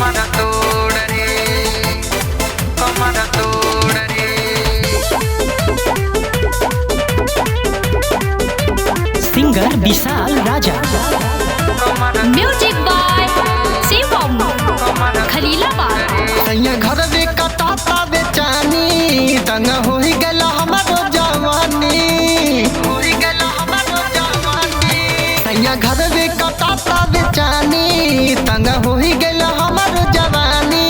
कमर तोड़ रे, कमर तोड़ रे। Singer Vishal Raja. Music by Shivam Khalilabad. सैया घर में कटाता बेचानी तंग हो गला हमारो जवानी, हो गला हमारो जवानी। सैया घर में कटाता बेचानी तंग हो गला हमारो जवानी।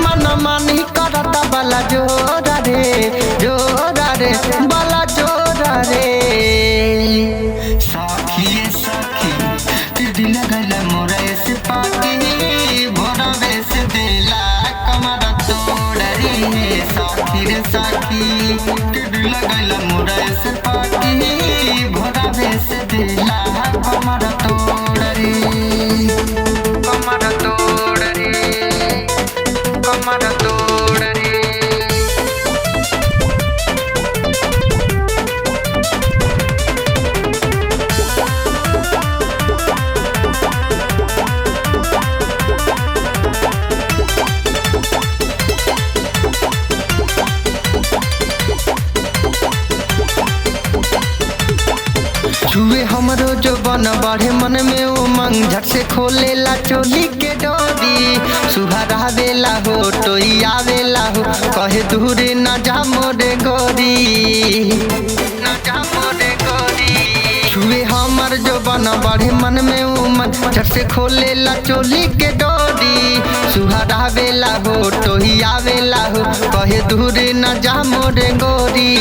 मन मानी करता बला जोरा रे, जोरा रे, बला जोरा रे। साखी साखी तेरे दिल गला मोरा ऐसे पाके भोरा वैसे दिला कमर तोड़ रे। साखी रे साखी तेरे दिल गला मोरा ऐसे पाके भोरा वैसे दिला कमर तोड़ रे, कमर तोड़ रे, कमर तोड़ रे। छुए हमरो जो बन बढ़े मन में उमंग झट से खोले ला चोली के डोरी। सुहारा वेला हो टोई आवेला हो कहे दूरे न जा मोरे गोरी, न जा मोरे गोरी। छुए हमर जो बन बढ़े मन में उमंग झट से खोले ला चोली के डोरी। सुहारा वेला हो टोई आवेला हो कहे दूरे न जा मोरे गोरी।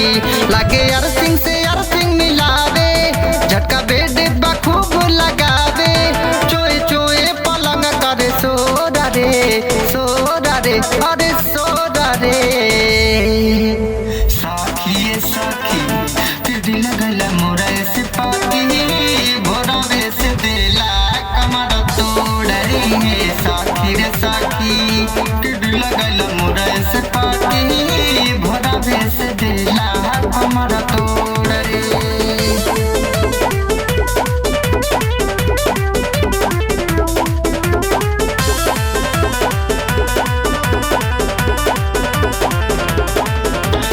लागे यार सिंह से यार सिंह मिलावे झटका बेड खूब लगावे। चोए चोए पलंग करे सोरा रे, सोरा रे, अरे सोरा रे। साखी साखी तेरे दिल गला मोरा ऐसे पाके भोरा वैसे दिला कमर तोड़ रे। साखी रे साखी तेरे दिल गला मोरा ऐसे पाके भोरा वैसे दिला कमर तोड़ रे।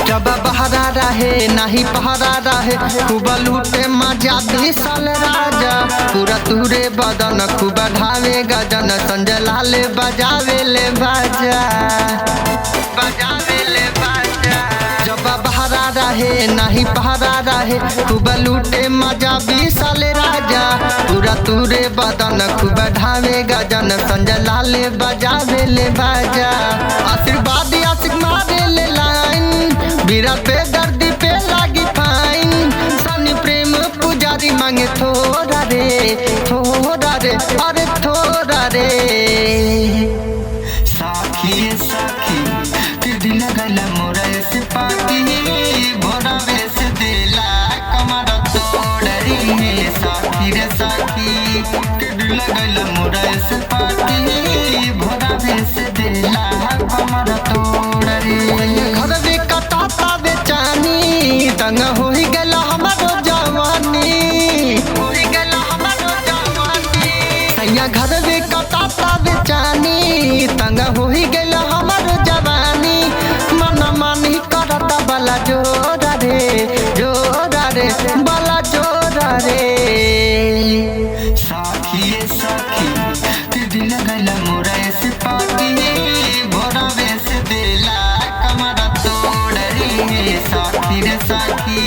जब बहरा रहे नहीं पहरा रहे खूब लूटे मजा विशाल राजा। पूरा तुरे बदन खूब ढावे गजन संजय लाल बजावे ले बाजा, बजावे ले बाजा। जब बहरा रहे नहीं पहरा रहे खूब लूटे मजा विशाल राजा। पूरा तुरे बदन खूब ढावे गजन संजय लाल बजावे ले बाजा। आशीर्वाद आशिक मारे ले लाइन बीरा पे दर्दी पे लागी फाइन। सनी प्रेम पुजारी मांगे थोड़ा रे, थोड़ा रे, अरे थोड़ा रे। साखी साखी तेरे दिल गला मोरा ऐसे पाके भोरा वैसे दिला कमर तोड़ रे। साखी रे साखी तेरे दिल गला मोरा ऐसे पाके भोरा वैसे दिला कमर तोड़ रे। घर में कटाता बेचानी तंग हो गला हमारो जवानी, हो गला हमारो जवानी। सैया घर में कटाता बेचानी तंग हो गला हमारो जवानी। मन मानी करता बला जोरा रे, जोरा रे, बला जोरा रे। साखी साखी तेरे दिल गला मोरा ऐसे पाके भोरा वैसे दिला कमर तोड़ रे। साखी रे साखी